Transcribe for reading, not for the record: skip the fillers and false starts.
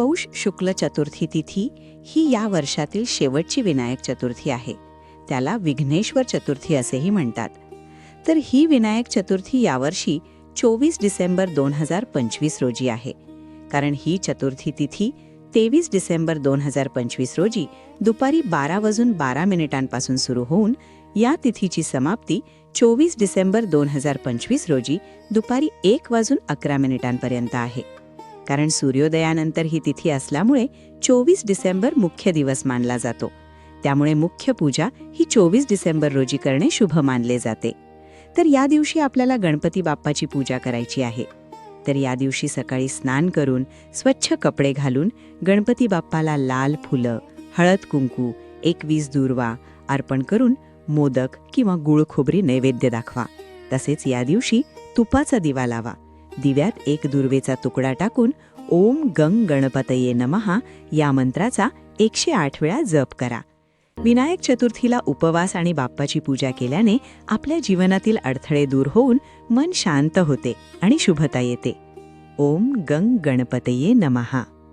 पौष शुक्ल चतुर्थी तिथी ही या वर्षातील शेवटची विनायक चतुर्थी आहे. त्याला विघ्नेश्वर चतुर्थी असेही म्हणतात. तर ही विनायक चतुर्थी यावर्षी 24 डिसेंबर 2025 रोजी आहे. कारण ही चतुर्थी तिथी 23 डिसेंबर 2025 रोजी दुपारी 12:12 सुरू होऊन या तिथीची समाप्ती 24 डिसेंबर 2025 रोजी दुपारी 1:11 आहे. कारण सूर्योदयानंतर ही तिथी असल्यामुळे 24 डिसेंबर मुख्य दिवस मानला जातो. त्यामुळे मुख्य पूजा ही 24 डिसेंबर रोजी करणे शुभ मानले जाते. तर या दिवशी आपल्याला गणपती बाप्पाची पूजा करायची आहे. तर या दिवशी सकाळी स्नान करून स्वच्छ कपडे घालून गणपती बाप्पाला लाल फुलं, हळद कुंकू, 21 दूर्वा अर्पण करून मोदक किंवा गुळ खोबरी नैवेद्य दाखवा. तसेच या दिवशी तुपाचा दिवा लावा. दिव्यात 1 दुर्वेचा तुकडा टाकून ओम गंग गणपतये नमः या मंत्राचा 108 वेळा जप करा. विनायक चतुर्थीला उपवास आणि बाप्पाची पूजा केल्याने आपल्या जीवनातील अडथळे दूर होऊन मन शांत होते आणि शुभता येते. ओम गंग गणपतये नमः.